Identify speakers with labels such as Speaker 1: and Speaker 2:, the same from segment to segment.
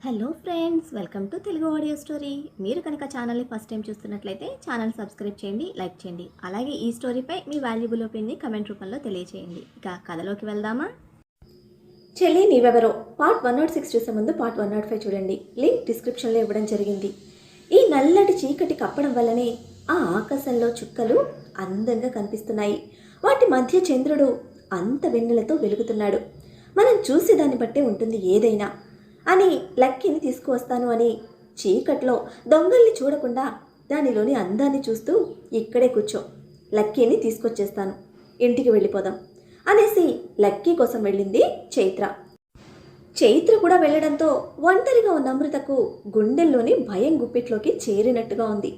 Speaker 1: Hello friends, welcome to Telugu audio story. మీరు కనుక ఛానల్ని ఫస్ట్ టైం చూస్తున్నట్లయితే ఛానల్ సబ్స్క్రైబ్ చేయండి, లైక్ చేయండి. అలాగే ఈ స్టోరీపై మీ వాల్యుబుల్ ఒపీనియన్ని కమెంట్ రూపంలో తెలియజేయండి. ఇక కథలోకి వెళ్దామా? చెల్లి నీవెవరో పార్ట్ 106 చూసే ముందు పార్ట్ 105 చూడండి. లింక్ డిస్క్రిప్షన్లో ఇవ్వడం జరిగింది. ఈ నల్లటి చీకటి కప్పడం వల్లనే ఆ ఆకాశంలో చుక్కలు అందంగా కనిపిస్తున్నాయి. వాటి మధ్య చంద్రుడు అంత వెన్నెలతో వెలుగుతున్నాడు. మనం చూసి దాన్ని బట్టే ఉంటుంది ఏదైనా అని లక్కీని తీసుకువస్తాను అని చీకట్లో దొంగల్ని చూడకుండా దానిలోని అందాన్ని చూస్తూ ఇక్కడే కూర్చో, లక్కీని తీసుకొచ్చేస్తాను, ఇంటికి వెళ్ళిపోదాం అనేసి లక్కీ కోసం వెళ్ళింది చైత్ర. చైత్ర కూడా వెళ్ళడంతో ఒంటరిగా ఉన్న అమృతకు గుండెల్లోని భయం గుప్పిట్లోకి చేరినట్టుగా ఉంది.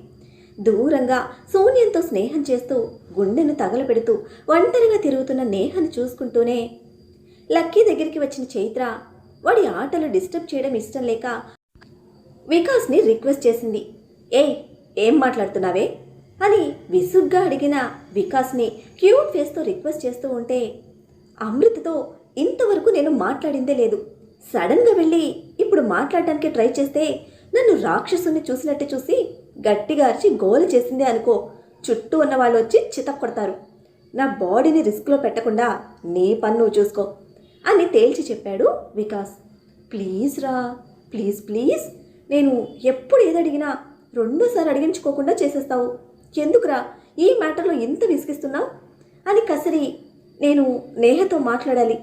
Speaker 1: దూరంగా సోనియంతో స్నేహం చేస్తూ గుండెను తగలపెడుతూ ఒంటరిగా తిరుగుతున్న నేహను చూసుకుంటూనే లక్కీ దగ్గరికి వచ్చిన చైత్ర వాడి ఆటలు డిస్టర్బ్ చేయడం ఇష్టం లేక వికాస్ని రిక్వెస్ట్ చేసింది. ఏం మాట్లాడుతున్నావే అని విసుగ్గా అడిగిన వికాస్ని క్యూట్ ఫేస్తో రిక్వెస్ట్ చేస్తూ ఉంటే, అమృతతో ఇంతవరకు నేను మాట్లాడిందే లేదు, సడన్గా వెళ్ళి ఇప్పుడు మాట్లాడడానికి ట్రై చేస్తే నన్ను రాక్షసుని చూసినట్టు చూసి గట్టిగా అరిచి గోల చేసిందే అనుకో, చుట్టూ ఉన్న వాళ్ళు వచ్చి చితక్కొడతారు. నా బాడీని రిస్క్లో పెట్టకుండా నీ పని నువ్వు చూసుకో అని తేల్చి చెప్పాడు వికాస్. ప్లీజ్ రా, ప్లీజ్ ప్లీజ్, నేను ఎప్పుడు ఏదడిగినా రెండోసారి అడిగించుకోకుండా చేసేస్తావు, ఎందుకురా ఈ మ్యాటర్లో ఇంత విసిగిస్తున్నావు అని కసిరి, నేను నేహతో మాట్లాడాలి,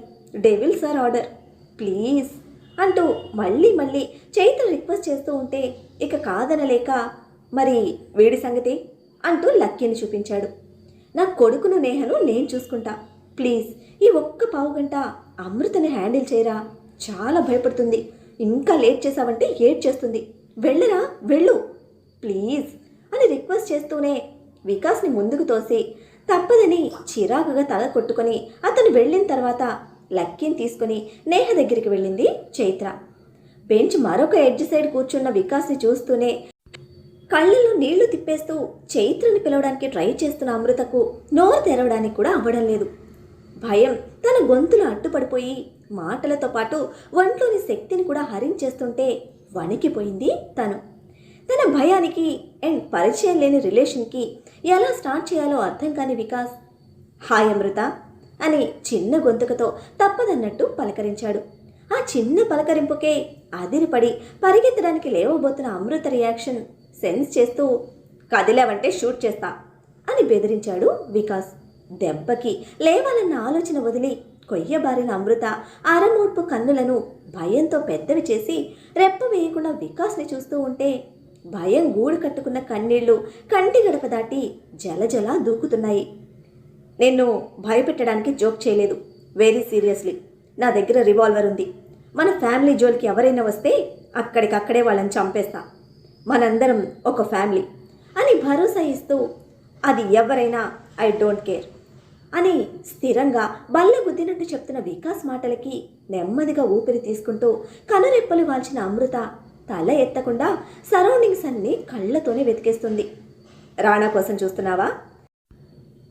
Speaker 1: డెవిల్ సార్ ఆర్డర్ ప్లీజ్ అంటూ మళ్ళీ మళ్ళీ చైత్ర రిక్వెస్ట్ చేస్తూ ఉంటే ఇక కాదనలేక, మరి వీడి సంగతి అంటూ లక్కీని చూపించాడు. నా కొడుకును నేహను నేను చూసుకుంటా, ప్లీజ్ ఈ ఒక్క పావుగంట అమృతని హ్యాండిల్ చేయరా, చాలా భయపడుతుంది, ఇంకా లేట్ చేసావంటే ఏడ్ చేస్తుంది, వెళ్ళరా వెళ్ళు ప్లీజ్ అని రిక్వెస్ట్ చేస్తూనే వికాస్ని ముందుకు తోసి తప్పదని చిరాకుగా తల కొట్టుకొని అతను వెళ్ళిన తర్వాత లక్కీని తీసుకుని నేహ దగ్గరికి వెళ్ళింది చైత్ర. బెంచ్ మరొక ఎడ్జ్ సైడ్ కూర్చున్న వికాస్ని చూస్తూనే కళ్ళల్లో నీళ్లు తిప్పేస్తూ చైత్రని పిలవడానికి ట్రై చేస్తున్న అమృతకు నోరు తెరవడానికి కూడా అవ్వడం లేదు. భయం తన గొంతులో అడ్డుపడిపోయి మాటలతో పాటు ఒంట్లోని శక్తిని కూడా హరించేస్తుంటే వణికిపోయింది తను. తన భయానికి అండ్ పరిచయం లేని రిలేషన్కి ఎలా స్టార్ట్ చేయాలో అర్థం కాని వికాస్, హాయ్ అమృత అని చిన్న గొంతుకతో తప్పదన్నట్టు పలకరించాడు. ఆ చిన్న పలకరింపుకే అదిరిపడి పరిగెత్తడానికి లేవబోతున్న అమృత రియాక్షన్ సెన్స్ చేస్తూ, కదిలేవంటే షూట్ చేస్తా అని బెదిరించాడు వికాస్. దెబ్బకి లేవాలన్న ఆలోచన వదిలి కొయ్యబారిన అమృత అరమూడ్పు కన్నులను భయంతో పెద్దవి చేసి రెప్ప వేయకుండా వికాస్ని చూస్తూ ఉంటే భయం గూడు కట్టుకున్న కన్నీళ్లు కంటి గడప దాటి జలజల దూకుతున్నాయి. నేను భయపెట్టడానికి జోక్ చేయలేదు, వెరీ సీరియస్లీ, నా దగ్గర రివాల్వర్ ఉంది, మన ఫ్యామిలీ జోలికి ఎవరైనా వస్తే అక్కడికక్కడే వాళ్ళని చంపేస్తా, మనందరం ఒక ఫ్యామిలీ అని భరోసా ఇస్తూ, అది ఎవరైనా ఐ డోంట్ కేర్ అని స్థిరంగా బల్ల గుద్దినట్టు చెప్తున్న వికాస్ మాటలకి నెమ్మదిగా ఊపిరి తీసుకుంటూ కనురెప్పలు వాల్చిన అమృత తల ఎత్తకుండా సరౌండింగ్స్ అన్నీ కళ్ళతోనే వెతికేస్తుంది. రాణా కోసం చూస్తున్నావా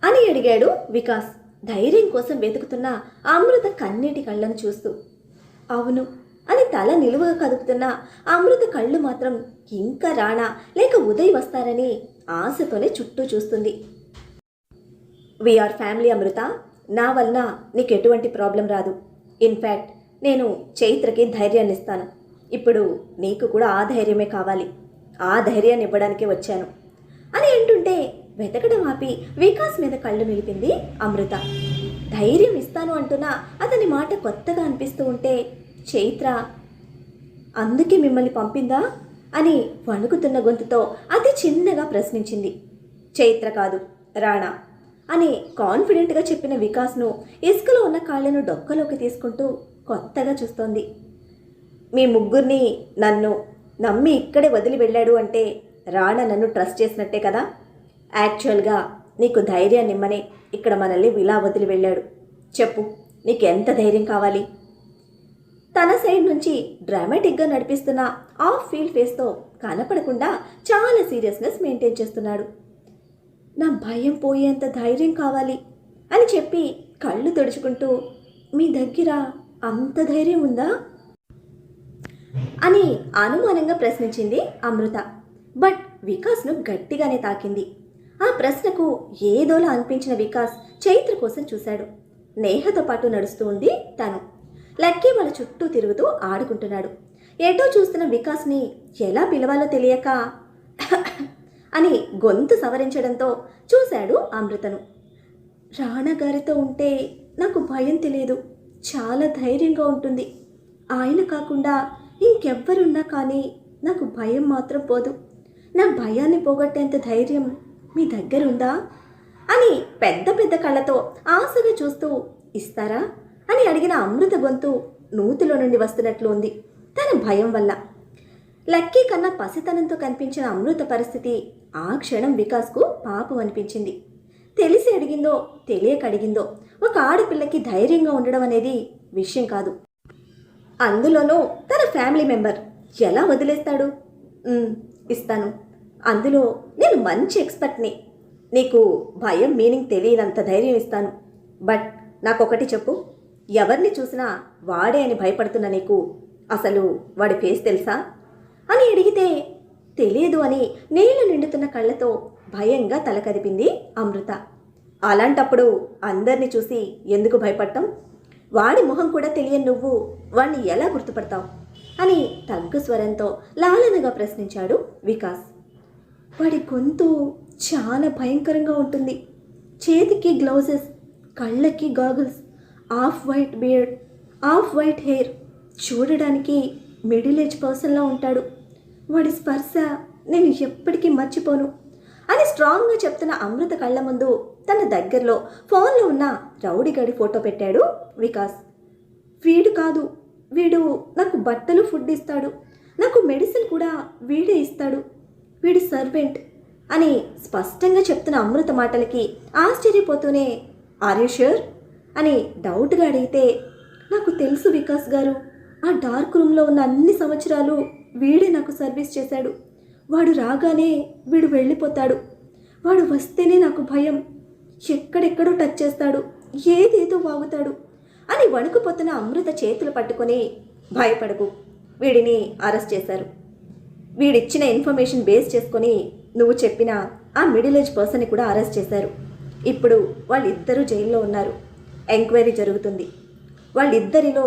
Speaker 1: అని అడిగాడు వికాస్ ధైర్యం కోసం వెతుకుతున్న అమృత కన్నీటి కళ్ళను చూస్తూ. అవును అని తల నిలువుగా కదుపుతున్న అమృత కళ్ళు మాత్రం ఇంకా రాణా లేక ఉదయ్ వస్తారని ఆశతోనే చుట్టూ చూస్తుంది. వీఆర్ ఫ్యామిలీ అమృత, నా వలన నీకు ఎటువంటి ప్రాబ్లం రాదు, ఇన్ఫ్యాక్ట్ నేను చైత్రకి ధైర్యాన్ని ఇస్తాను, ఇప్పుడు నీకు కూడా ఆ ధైర్యమే కావాలి, ఆ ధైర్యాన్ని ఇవ్వడానికే వచ్చాను అని అంటుంటే వెతకడం ఆపి వికాస్ మీద కళ్ళు నిలిపింది అమృత. ధైర్యం ఇస్తాను అంటున్నా అతని మాట కొత్తగా అనిపిస్తూ ఉంటే చైత్ర, అందుకే మిమ్మల్ని పంపిందా అని వణుకుతున్న గొంతుతో అతి చిన్నగా ప్రశ్నించింది. చైత్ర కాదు, రాణా అని కాన్ఫిడెంట్గా చెప్పిన వికాస్ను ఇసుకలో ఉన్న కాళ్లను డొక్కలోకి తీసుకుంటూ కొత్తగా చూస్తోంది. మీ ముగ్గురిని నన్ను నమ్మి ఇక్కడే వదిలి వెళ్ళాడు అంటే రాణా నన్ను ట్రస్ట్ చేసినట్టే కదా, యాక్చువల్గా నీకు ధైర్యాన్ని ఇమ్మనే ఇక్కడ మనల్ని ఇలా వదిలి వెళ్ళాడు, చెప్పు నీకు ఎంత ధైర్యం కావాలి. తన సైడ్ నుంచి డ్రామాటిక్గా నడిపిస్తున్న ఆఫ్ ఫీల్ ఫేస్తో కనపడకుండా చాలా సీరియస్నెస్ మెయింటైన్ చేస్తున్నాడు. నా భయం పోయేంత ధైర్యం కావాలి అని చెప్పి కళ్ళు తుడుచుకుంటూ, మీ దగ్గర అంత ధైర్యం ఉందా అని అనుమానంగా ప్రశ్నించింది అమృత. బట్ వికాస్ను గట్టిగానే తాకింది. ఆ ప్రశ్నకు ఏదోలా అనిపించిన వికాస్ చైత్ర కోసం చూశాడు. నేహతో పాటు నడుస్తూ ఉంది తను. లక్కీ వాళ్ళ చుట్టూ తిరుగుతూ ఆడుకుంటున్నాడు. ఏటో చూస్తున్న వికాస్ని ఎలా పిలవాలో తెలియక అని గొంతు సవరించడంతో చూశాడు అమృతను. రాణా గారితో ఉంటే నాకు భయం తెలియదు, చాలా ధైర్యంగా ఉంటుంది. ఆయన కాకుండా ఇంకెవ్వరున్నా కానీ నాకు భయం మాత్రం పోదు. నా భయాన్ని పోగొట్టేంత ధైర్యం మీ దగ్గర ఉందా అని పెద్ద పెద్ద కళ్ళతో ఆశగా చూస్తూ ఇస్తారా అని అడిగిన అమృత గొంతు నూతిలో నుండి వస్తున్నట్లు ఉంది తన భయం వల్ల. లక్కీ కన్నా పసితనంతో కనిపించిన అమృత పరిస్థితి ఆ క్షణం వికాస్కు పాపం అనిపించింది. తెలిసి అడిగిందో తెలియక అడిగిందో ఒక ఆడపిల్లకి ధైర్యంగా ఉండడం అనేది విషయం కాదు. అందులోనూ తన ఫ్యామిలీ మెంబర్ ఎలా వదిలేస్తాడు? ఇస్తాను, అందులో నేను మంచి ఎక్స్పర్ట్ని. నీకు భయం మీనింగ్ తెలియనంత ధైర్యం ఇస్తాను. బట్ నాకొకటి చెప్పు, ఎవరిని చూసినా వాడే అని భయపడుతున్న నీకు అసలు వాడి ఫేస్ తెలుసా అని అడిగితే తెలియదు అని నీళ్లు నిండుతున్న కళ్ళతో భయంగా తల కదిపింది అమృత. అలాంటప్పుడు అందరినీ చూసి ఎందుకు భయపడటం? వాడి మొహం కూడా తెలియని నువ్వు వాడిని ఎలా గుర్తుపడతావు అని తగ్గు స్వరంతో లాలనగా ప్రశ్నించాడు వికాస్. వాడి గొంతు చాలా భయంకరంగా ఉంటుంది. చేతికి గ్లౌజెస్, కళ్ళకి goggles, off white beard, off white hair, చూడడానికి మిడిల్ ఏజ్ పర్సన్లా ఉంటాడు. వాడి స్పర్శ నేను ఎప్పటికీ మర్చిపోను అని స్ట్రాంగ్గా చెప్తున్న అమృత కళ్ళ ముందు తన దగ్గరలో ఫోన్లో ఉన్న రౌడీగాడి ఫోటో పెట్టాడు వికాస్. వీడు కాదు, వీడు నాకు బట్టలు, ఫుడ్ ఇస్తాడు, నాకు మెడిసిన్ కూడా వీడే ఇస్తాడు, వీడి సర్వెంట్ అని స్పష్టంగా చెప్తున్న అమృత మాటలకి ఆశ్చర్యపోతూనే ఆర్ యు ష్యూర్ అని డౌట్గా అడిగితే నాకు తెలుసు వికాస్ గారు, ఆ డార్క్ రూమ్లో ఉన్న అన్ని సంవత్సరాలు వీడే నాకు సర్వీస్ చేశాడు. వాడు రాగానే వీడు వెళ్ళిపోతాడు. వాడు వస్తేనే నాకు భయం. ఎక్కడెక్కడో టచ్ చేస్తాడు, ఏదేదో వాగుతాడు అని వణుకుపోతున్న అమృత చేతులు పట్టుకొని భయపడకు, వీడిని అరెస్ట్ చేశారు. వీడిచ్చిన ఇన్ఫర్మేషన్ బేస్ చేసుకొని నువ్వు చెప్పిన ఆ మిడిల్ ఏజ్ పర్సన్ని కూడా అరెస్ట్ చేశారు. ఇప్పుడు వాళ్ళిద్దరూ జైల్లో ఉన్నారు. ఎంక్వైరీ జరుగుతుంది. వాళ్ళిద్దరిలో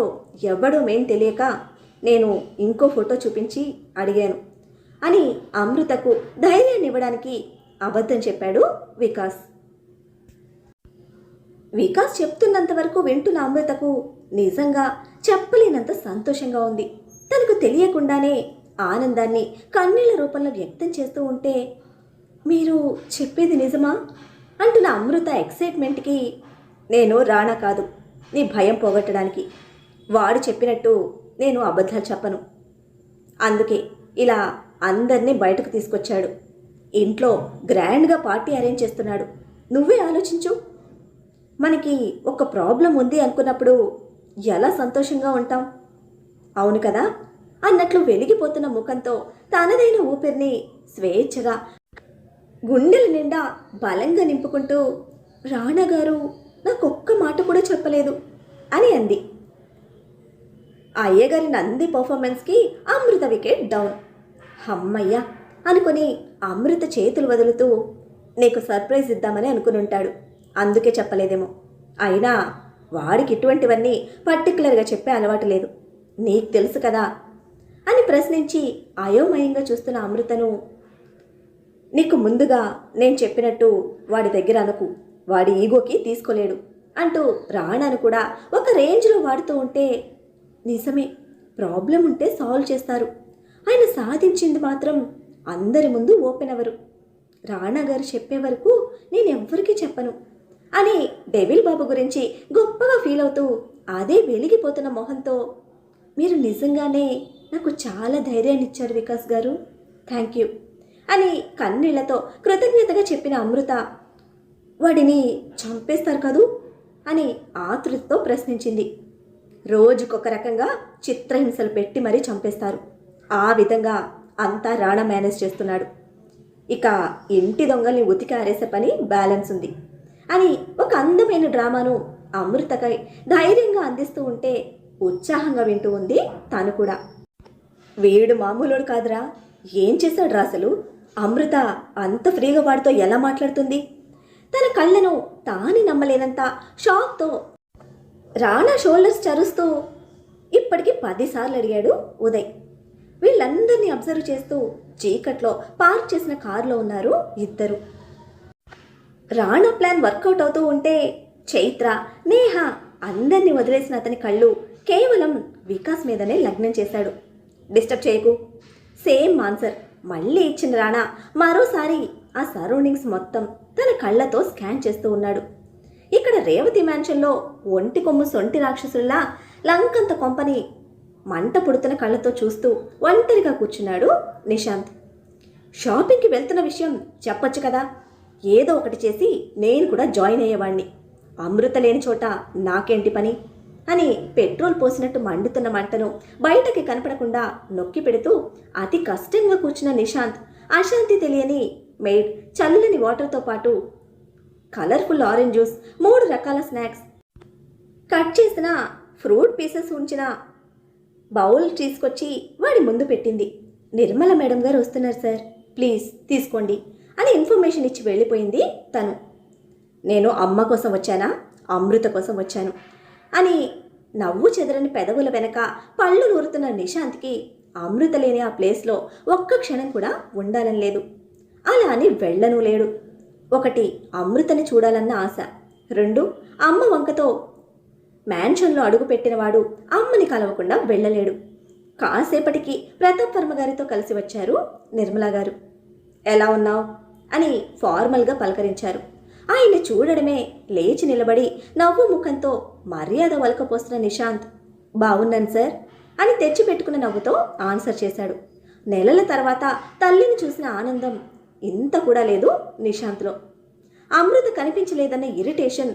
Speaker 1: ఎవడో మేం తెలియక నేను ఇంకో ఫోటో చూపించి అడిగాను అని అమృతకు ధైర్యాన్ని ఇవ్వడానికి అబద్ధం చెప్పాడు వికాస్. వికాస్ చెప్తున్నంత వరకు వింటున్న అమృతకు నిజంగా చెప్పలేనంత సంతోషంగా ఉంది. తనకు తెలియకుండానే ఆనందాన్ని కన్నీళ్ల రూపంలో వ్యక్తం చేస్తూ ఉంటే మీరు చెప్పేది నిజమా అంటున్న అమృత ఎక్సైట్మెంట్కి నేను రానా కాదు నీ భయం పోగొట్టడానికి. వాడు చెప్పినట్టు నేను అబద్ధాలు చెప్పను. అందుకే ఇలా అందరినీ బయటకు తీసుకొచ్చాడు. ఇంట్లో గ్రాండ్గా పార్టీ అరేంజ్ చేస్తున్నాడు. నువ్వే ఆలోచించు. మనకి ఒక ప్రాబ్లం ఉంది అనుకున్నప్పుడు ఎలా సంతోషంగా ఉంటాం, అవును కదా అన్నట్లు వెలిగిపోతున్న ముఖంతో తనదైన ఊపిరిని స్వేచ్ఛగా గుండెల నిండా బలంగా నింపుకుంటూ రాణా గారు నాకు ఒక్క మాట కూడా చెప్పలేదు అని అంది. అయ్యగారి నంది పర్ఫార్మెన్స్కి అమృత వికెట్ డౌన్. అమ్మయ్య అనుకుని అమృత చేతులు వదులుతూ నీకు సర్ప్రైజ్ ఇద్దామని అనుకుని ఉంటాడు, అందుకే చెప్పలేదేమో. అయినా వాడికి ఇటువంటివన్నీ పర్టికులర్గా చెప్పే అలవాటు లేదు, నీకు తెలుసు కదా అని ప్రశ్నించి అయోమయంగా చూస్తున్న అమృతను నీకు ముందుగా నేను చెప్పినట్టు వాడి దగ్గర అనుకు, వాడి ఈగోకి తీసుకోలేడు అంటూ రాణాను కూడా ఒక రేంజ్లో వాడుతూ ఉంటే నిజమే, ప్రాబ్లం ఉంటే సాల్వ్ చేస్తారు, ఆయన సాధించింది మాత్రం అందరి ముందు ఓపెన్ అవ్వరు. రాణా గారు చెప్పే వరకు నేనెవ్వరికీ చెప్పను అని డెవిల్ బాబు గురించి గొప్పగా ఫీల్ అవుతూ అదే వెలిగిపోతున్న మొహంతో మీరు నిజంగానే నాకు చాలా ధైర్యాన్ని ఇచ్చారు వికాస్ గారు, థ్యాంక్ యూ అని కన్నీళ్లతో కృతజ్ఞతగా చెప్పిన అమృత వాడిని చంపేస్తారు కదూ అని ఆతృతతో ప్రశ్నించింది. రోజుకొక రకంగా చిత్రహింసలు పెట్టి మరీ చంపేస్తారు. ఆ విధంగా అంతా రాణా మేనేజ్ చేస్తున్నాడు. ఇక ఇంటి దొంగల్ని ఉతికి ఆరేసే పని బ్యాలెన్స్ ఉంది అని ఒక అందమైన డ్రామాను అమృతకై ధైర్యంగా అందిస్తూ ఉంటే ఉత్సాహంగా వింటూ ఉంది తను కూడా. వీడు మామూలుడు కాదురా. ఏం చేశాడు అసలు? అమృత అంత ఫ్రీగా వాడితో ఎలా మాట్లాడుతుంది? తన కళ్ళను తాని నమ్మలేనంత షాక్తో రాణా షోల్డర్స్ చరుస్తూ ఇప్పటికి 10 సార్లు అడిగాడు ఉదయ్. వీళ్ళందరినీ అబ్జర్వ్ చేస్తూ చీకట్లో పార్క్ చేసిన కారులో ఉన్నారు ఇద్దరు. రాణా ప్లాన్ వర్కౌట్ అవుతూ ఉంటే చైత్ర, నేహ అందరినీ వదిలేసిన అతని కళ్ళు కేవలం వికాస్ మీదనే లగ్నం చేశాడు. డిస్టర్బ్ చేయకు. సేమ్ ఆన్సర్ మళ్ళీ ఇచ్చిన రాణా మరోసారి ఆ సరౌండింగ్స్ మొత్తం తన కళ్ళతో స్కాన్ చేస్తూ ఉన్నాడు. ఇక్కడ రేవతి మ్యాన్షన్లో ఒంటి కొమ్ము సొంటి రాక్షసుల్లా లంకంత కొంపని మంట పుడుతున్న కళ్ళతో చూస్తూ ఒంటరిగా కూర్చున్నాడు నిశాంత్. షాపింగ్కి వెళ్తున్న విషయం చెప్పొచ్చు కదా. ఏదో ఒకటి చేసి నేను కూడా జాయిన్ అయ్యేవాణ్ణి. అమృత లేని చోట నాకేంటి పని అని పెట్రోల్ పోసినట్టు మండుతున్న మంటను బయటకి కనపడకుండా నొక్కి పెడుతూ అతి కష్టంగా కూర్చున్న నిశాంత్ అశాంతి తెలియని మేడ్ చల్లని వాటర్తో పాటు కలర్ఫుల్ ఆరెంజ్ జ్యూస్, 3 రకాల స్నాక్స్, కట్ చేసిన ఫ్రూట్ పీసెస్ ఉంచిన బౌల్ తీసుకొచ్చి వాడి ముందు పెట్టింది. నిర్మల మేడం గారు వస్తున్నారు సార్, ప్లీజ్ తీసుకోండి అని ఇన్ఫర్మేషన్ ఇచ్చి వెళ్ళిపోయింది తను. నేను అమ్మ కోసం వచ్చానా, అమృత కోసం వచ్చాను అని నవ్వు చెదరని పెదవుల వెనక పళ్ళు నూరుతున్న నిశాంత్కి అమృత లేని ఆ ప్లేస్లో ఒక్క క్షణం కూడా ఉండాలని లేదు. అలా అని వెళ్ళనూ లేడు. 1 అమృతని చూడాలన్న ఆశ, 2 అమ్మ వంకతో మ్యాన్షన్లో అడుగుపెట్టినవాడు అమ్మని కలవకుండా వెళ్ళలేడు. కాసేపటికి ప్రతాప్ వర్మ గారితో కలిసి వచ్చారు నిర్మలా గారు. ఎలా ఉన్నావు అని ఫార్మల్గా పలకరించారు. ఆయన్ని చూడడమే లేచి నిలబడి నవ్వు ముఖంతో మర్యాద వలకపోస్తున్న నిశాంత్ బాగున్నాను సార్ అని తెచ్చిపెట్టుకున్న నవ్వుతో ఆన్సర్ చేశాడు. నెలల తర్వాత తల్లిని చూసిన ఆనందం ఇంత కూడా లేదు నిశాంత్లో. అమృత కనిపించలేదన్న ఇరిటేషన్,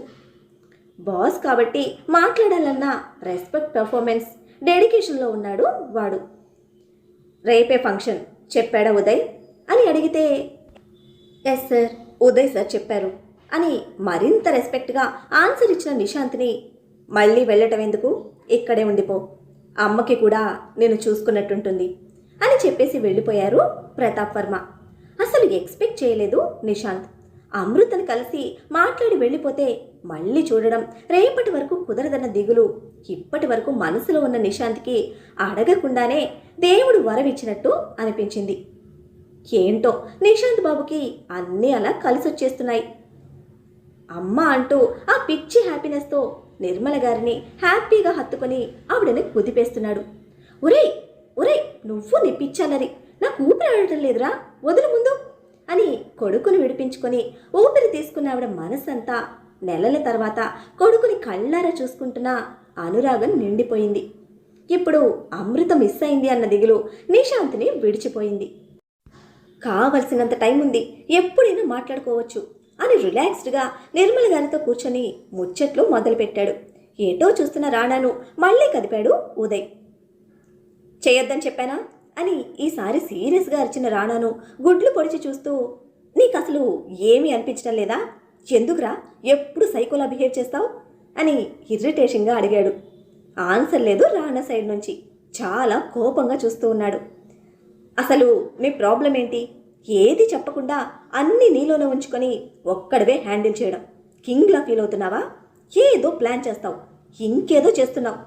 Speaker 1: బాస్ కాబట్టి మాట్లాడాలన్న రెస్పెక్ట్, పర్ఫార్మెన్స్, డెడికేషన్లో ఉన్నాడు వాడు. రేపే ఫంక్షన్ చెప్పాడా ఉదయ్ అని అడిగితే ఎస్ సార్, ఉదయ్ సార్ చెప్పారు అని మరింత రెస్పెక్ట్గా ఆన్సర్ ఇచ్చిన నిశాంత్ని మళ్ళీ వెళ్ళటం ఎందుకు, ఇక్కడే ఉండిపో, అమ్మకి కూడా నేను చూసుకున్నట్టుంటుంది అని చెప్పేసి వెళ్ళిపోయారు ప్రతాప్ వర్మ. అసలు ఎక్స్పెక్ట్ చేయలేదు నిశాంత్. అమృతని కలిసి మాట్లాడి వెళ్ళిపోతే మళ్ళీ చూడడం రేపటి వరకు కుదరదన్న దిగులు ఇప్పటి వరకు మనసులో ఉన్న నిశాంత్కి అడగకుండానే దేవుడు వరమిచ్చినట్టు అనిపించింది. ఏంటో నిశాంత్ బాబుకి అన్నీ అలా కలిసొచ్చేస్తున్నాయి. అమ్మ అంటూ ఆ పిచ్చి హ్యాపీనెస్తో నిర్మల గారిని హ్యాపీగా హత్తుకొని ఆవిడని కుదిపేస్తున్నాడు. ఒరే ఒరే, నువ్వు నీ పిచ్చల్లరి, నాకు ఊపిరి ఆడటం లేదురా, వదులు ముందు అని కొడుకుని విడిపించుకొని ఊపిరి తీసుకున్న ఆవిడ మనసంతా నెలల తర్వాత కొడుకుని కళ్ళారా చూసుకుంటున్న అనురాగం నిండిపోయింది. ఇప్పుడు అమృత మిస్ అయింది అన్న దిగులు నిశాంత్ని విడిచిపోయింది. కావలసినంత టైం ఉంది, ఎప్పుడైనా మాట్లాడుకోవచ్చు అని రిలాక్స్డ్గా నిర్మల గారితో కూర్చొని ముచ్చట్లు మొదలుపెట్టాడు. ఏటో చూస్తున్న రాణాను మళ్ళీ కదిపాడు ఉదయ్. చేయొద్దని చెప్పానా అని ఈసారి సీరియస్గా అరిచిన రాణాను గుడ్లు పొడిచి చూస్తూ, నీకు అసలు ఏమీ అనిపించడం లేదా? ఎందుకురా ఎప్పుడు సైకోలా బిహేవ్ చేస్తావు అని ఇరిటేషన్గా అడిగాడు. ఆన్సర్ లేదు రాణా సైడ్ నుంచి. చాలా కోపంగా చూస్తూ ఉన్నాడు. అసలు నీ ప్రాబ్లం ఏంటి? ఏది చెప్పకుండా అన్నీ నీలోనే ఉంచుకొని ఒక్కడవే హ్యాండిల్ చేయడం కింగ్లా ఫీల్ అవుతున్నావా? ఏదో ప్లాన్ చేస్తావు, ఇంకేదో చేస్తున్నావు,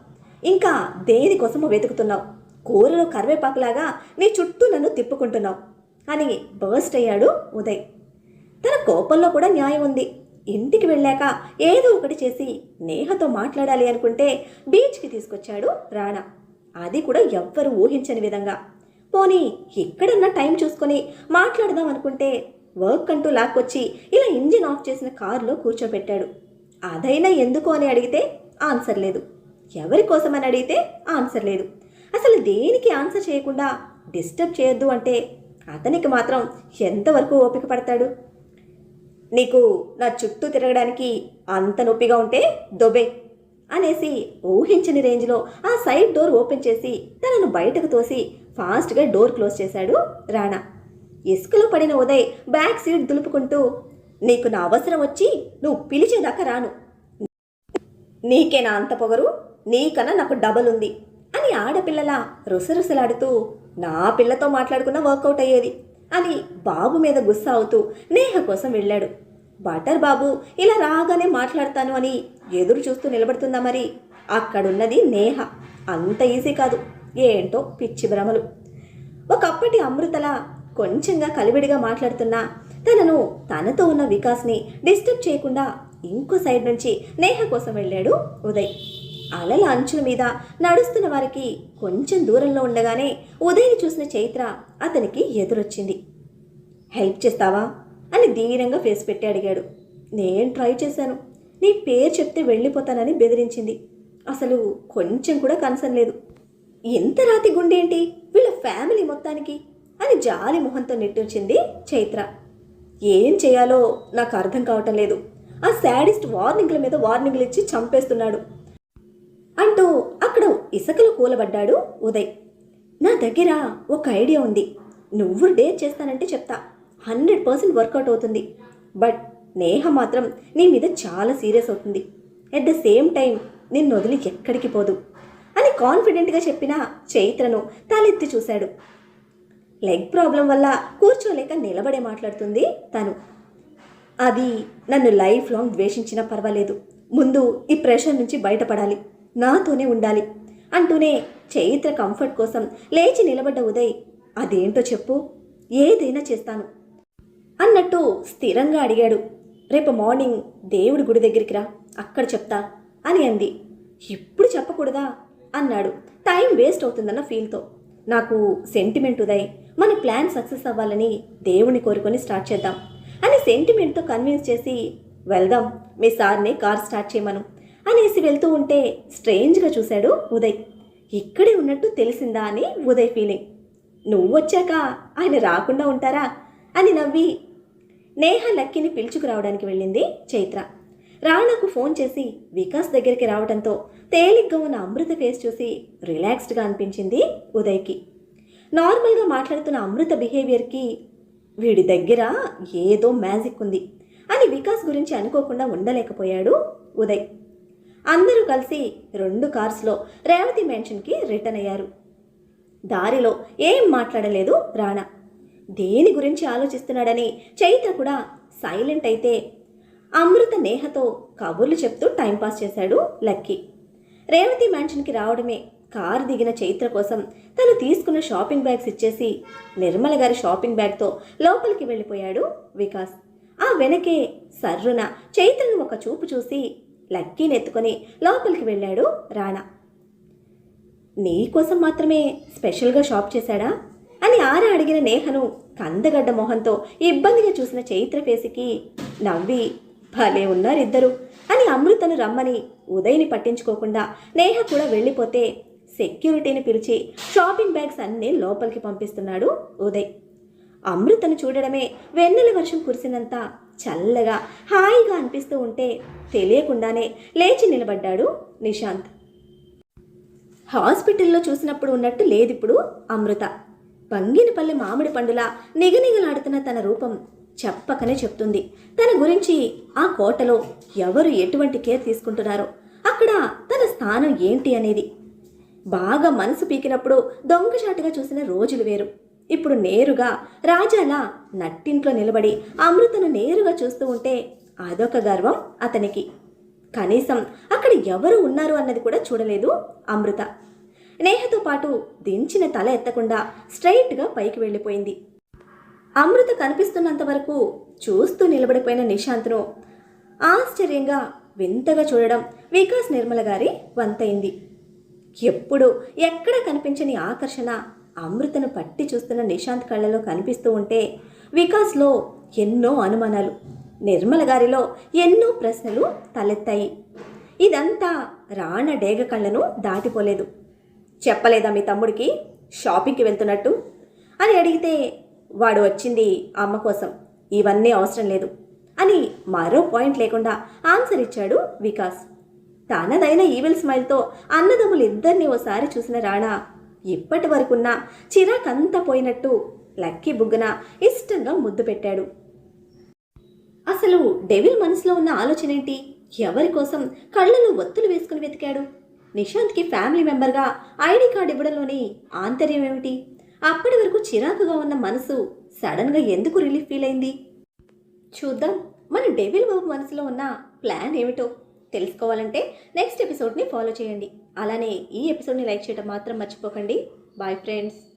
Speaker 1: ఇంకా దేనికోసమో వెతుకుతున్నావు, కూరలో కరివేపాకులాగా నీ చుట్టూ నన్ను తిప్పుకుంటున్నావు అని బర్స్ట్ అయ్యాడు ఉదయ్. తన కోపంలో కూడా న్యాయం ఉంది. ఇంటికి వెళ్ళాక ఏదో ఒకటి చేసి నేహతో మాట్లాడాలి అనుకుంటే బీచ్కి తీసుకొచ్చాడు రాణా. అది కూడా ఎవ్వరూ ఊహించని విధంగా. పోనీ ఎక్కడన్నా టైం చూసుకొని మాట్లాడదాం అనుకుంటే వర్క్ అంటూ లాక్కొచ్చి ఇలా ఇంజిన్ ఆఫ్ చేసిన కారులో కూర్చోబెట్టాడు. అదైనా ఎందుకు అని అడిగితే ఆన్సర్ లేదు, ఎవరి కోసమని అడిగితే ఆన్సర్ లేదు. అసలు దేనికి ఆన్సర్ చేయకుండా డిస్టర్బ్ చేయొద్దు అంటే అతనికి మాత్రం ఎంతవరకు ఓపిక పడతాడు? నీకు నా చుట్టూ తిరగడానికి అంత నొప్పిగా ఉంటే దొబే అనేసి ఊహించని రేంజ్లో ఆ సైడ్ డోర్ ఓపెన్ చేసి తనను బయటకు తోసి ఫాస్ట్గా డోర్ క్లోజ్ చేశాడు రాణా. ఇసుకలో పడిన ఉదయ్ బ్యాక్ సీట్ దులుపుకుంటూ, నీకు నా అవసరం వచ్చి నువ్వు పిలిచేదాకా రాను, నీకేనా అంత పొగరు? నీకన్నా నాకు డబల్ ఉంది అని ఆడపిల్లలా రుసరుసలాడుతూ
Speaker 2: నా పిల్లతో మాట్లాడుకున్న వర్కౌట్ అయ్యేది అని బాబు మీద గుస్సా అవుతూ నేహ కోసం వెళ్ళాడు. బటర్ బాబు ఇలా రాగానే మాట్లాడతాను అని ఎదురు చూస్తూ నిలబడుతుందా మరి? అక్కడున్నది నేహ. అంత ఈజీ కాదు. ఏంటో పిచ్చి భ్రమలు. ఒకప్పటి అమృతలా కొంచెంగా కలివిడిగా మాట్లాడుతున్నా తనను తనతో ఉన్న వికాస్ని డిస్టర్బ్ చేయకుండా ఇంకో సైడ్ నుంచి నేహ కోసం వెళ్ళాడు ఉదయ్. అలల అంచుల మీద నడుస్తున్న వారికి కొంచెం దూరంలో ఉండగానే ఉదయ్ని చూసిన చైత్ర అతనికి ఎదురొచ్చింది. హెల్ప్ చేస్తావా అని ధీరంగా ఫేస్ పెట్టి అడిగాడు. నేను ట్రై చేశాను, నీ పేరు చెప్తే వెళ్ళిపోతానని బెదిరించింది. అసలు కొంచెం కూడా కన్సర్న్ లేదు. ఎంత రాతి గుండేంటి వీళ్ళ ఫ్యామిలీ మొత్తానికి అని జాలి మొహంతో నిట్టూర్చింది చైత్ర. ఏం చేయాలో నాకు అర్థం కావటం లేదు. ఆ శాడిస్ట్ వార్నింగ్ల మీద వార్నింగ్లు ఇచ్చి చంపేస్తున్నాడు అంటూ అక్కడ ఇసుకలో కూలబడ్డాడు ఉదయ్. నా దగ్గర ఒక ఐడియా ఉంది. నువ్వు డేర్ చేస్తానంటే చెప్తా, 100% వర్కౌట్ అవుతుంది. బట్ నేహ మాత్రం నీ మీద చాలా సీరియస్ అవుతుంది. ఎట్ ద సేమ్ టైం నిన్ను వదిలి ఎక్కడికి పోదు అని కాన్ఫిడెంట్గా చెప్పిన చైత్రను తలెత్తి చూశాడు. లెగ్ ప్రాబ్లం వల్ల కూర్చోలేక నిలబడే మాట్లాడుతుంది తను. అది నన్ను లైఫ్ లాంగ్ ద్వేషించినా పర్వాలేదు, ముందు ఈ ప్రెషర్ నుంచి బయటపడాలి, నాతోనే ఉండాలి అంటూనే చైత్ర కంఫర్ట్ కోసం లేచి నిలబడ్డ ఉదయ్, అదేంటో చెప్పు, ఏదైనా చేస్తాను అన్నట్టు స్థిరంగా అడిగాడు. రేపు మార్నింగ్ దేవుడి గుడి దగ్గరికి రా, అక్కడ చెప్తా అని అంది. ఇప్పుడు చెప్పకూడదా అన్నాడు టైం వేస్ట్ అవుతుందన్న ఫీల్తో. నాకు సెంటిమెంట్ ఉదయ్, మన ప్లాన్ సక్సెస్ అవ్వాలని దేవుని కోరుకొని స్టార్ట్ చేద్దాం అని సెంటిమెంట్తో కన్విన్స్ చేసి వెళ్దాం, మీ సార్ని కార్ స్టార్ట్ చేయమను అనేసి వెళ్తూ ఉంటే స్ట్రేంజ్గా చూశాడు ఉదయ్. ఇక్కడే ఉన్నట్టు తెలిసిందా అని ఉదయ్ ఫీలింగ్. నువ్వు వచ్చాక ఆయన రాకుండా ఉంటారా అని నవ్వి నేహ లక్కీని పిలుచుకురావడానికి వెళ్ళింది చైత్ర. రాణాకు ఫోన్ చేసి వికాస్ దగ్గరికి రావడంతో తేలిగ్గా ఉన్న అమృత ఫేస్ చూసి రిలాక్స్డ్గా అనిపించింది ఉదయ్కి. నార్మల్గా మాట్లాడుతున్న అమృత బిహేవియర్కి వీడి దగ్గర ఏదో మ్యాజిక్ ఉంది అని వికాస్ గురించి అనుకోకుండా ఉండలేకపోయాడు ఉదయ్. అందరూ కలిసి 2 కార్స్లో రేవతి మెన్షన్కి రిటర్న్ అయ్యారు. దారిలో ఏం మాట్లాడలేదు రాణా. దేని గురించి ఆలోచిస్తున్నాడని చైత్ర కూడా సైలెంట్ అయితే అమృత నేహతో కబుర్లు చెప్తూ టైంపాస్ చేశాడు లక్కీ. రేవతి మ్యాన్షన్కి రావడమే కారు దిగిన చైత్ర కోసం తను తీసుకున్న షాపింగ్ బ్యాగ్స్ ఇచ్చేసి నిర్మల గారి షాపింగ్ బ్యాగ్తో లోపలికి వెళ్ళిపోయాడు వికాస్. ఆ వెనకే సర్రున చైత్రను ఒక చూపు చూసి లక్కీని ఎత్తుకొని లోపలికి వెళ్ళాడు రాణా. నీకోసం మాత్రమే స్పెషల్గా షాప్ చేశాడా అని ఆరా అడిగిన నేహను కందగడ్డ మొహంతో ఇబ్బందిగా చూసిన చైత్ర ఫేసికి నవ్వి భలే ఉన్నారిద్దరు అని అమృతను రమ్మని ఉదయ్ని పట్టించుకోకుండా నేహ కూడా వెళ్ళిపోతే సెక్యూరిటీని పిలిచి షాపింగ్ బ్యాగ్స్ అన్నీ లోపలికి పంపిస్తున్నాడు ఉదయ్. అమృతను చూడడమే వెన్నెల వర్షం కురిసినంత చల్లగా హాయిగా అనిపిస్తూ ఉంటే తెలియకుండానే లేచి నిలబడ్డాడు నిశాంత్. హాస్పిటల్లో చూసినప్పుడు ఉన్నట్టు లేదిప్పుడు అమృత. బంగినపల్లి మామిడి పండులా నిగనిగలాడుతున్న తన రూపం చెప్పకనే చెప్తుంది తన గురించి. ఆ కోటలో ఎవరు ఎటువంటి కేర్ తీసుకుంటున్నారో, అక్కడ తన స్థానం ఏంటి అనేది. బాగా మనసు పీకినప్పుడు దొంగచాటుగా చూసిన రోజులు వేరు. ఇప్పుడు నేరుగా రాజాలా నట్టింట్లో నిలబడి అమృతను నేరుగా చూస్తూ ఉంటే అదొక గర్వం అతనికి. కనీసం అక్కడ ఎవరు ఉన్నారు అన్నది కూడా చూడలేదు అమృత. నేహతో పాటు దించిన తల ఎత్తకుండా స్ట్రైట్గా పైకి వెళ్ళిపోయింది. అమృత కనిపిస్తున్నంత వరకు చూస్తూ నిలబడిపోయిన నిశాంత్ను ఆశ్చర్యంగా వింతగా చూడడం వికాస్ నిర్మల గారి వంతైంది. ఎప్పుడు ఎక్కడ కనిపించని ఆకర్షణ అమృతను పట్టి చూస్తున్న నిశాంత్ కళ్ళలో కనిపిస్తూ ఉంటే వికాస్లో ఎన్నో అనుమానాలు, నిర్మల గారిలో ఎన్నో ప్రశ్నలు తలెత్తాయి. ఇదంతా రాణ డేగ కళ్ళను దాటిపోలేదు. చెప్పలేదా మీ తమ్ముడికి షాపింగ్కి వెళ్తున్నట్టు అని అడిగితే వాడు వచ్చింది అమ్మ కోసం, ఇవన్నీ అవసరం లేదు అని మరో పాయింట్ లేకుండా ఆన్సర్ ఇచ్చాడు వికాస్. తనదైన ఈవిల్ స్మైల్తో అన్నదమ్ములు ఇద్దరిని ఓసారి చూసిన రాణా ఇప్పటి వరకున్న చిరాకంతా పోయినట్టు లక్కీ బుగ్గన ఇష్టంగా ముద్దు పెట్టాడు. అసలు డెవిల్ మనసులో ఉన్న ఆలోచన ఏంటి? ఎవరి కోసం కళ్ళలో ఒత్తులు వేసుకుని వెతికాడు? నిశాంత్కి ఫ్యామిలీ మెంబర్గా ఐడి కార్డు ఇవ్వడంలోని ఆంతర్యం ఏమిటి? అప్పటి వరకు చిరాకుగా ఉన్న మనసు సడన్గా ఎందుకు రిలీఫ్ ఫీల్ అయింది? చూద్దాం మన డెవిల్ బాబు మనసులో ఉన్న ప్లాన్ ఏమిటో. తెలుసుకోవాలంటే నెక్స్ట్ ఎపిసోడ్ని ఫాలో చేయండి. అలానే ఈ ఎపిసోడ్ని లైక్ చేయడం మాత్రం మర్చిపోకండి. Bye friends.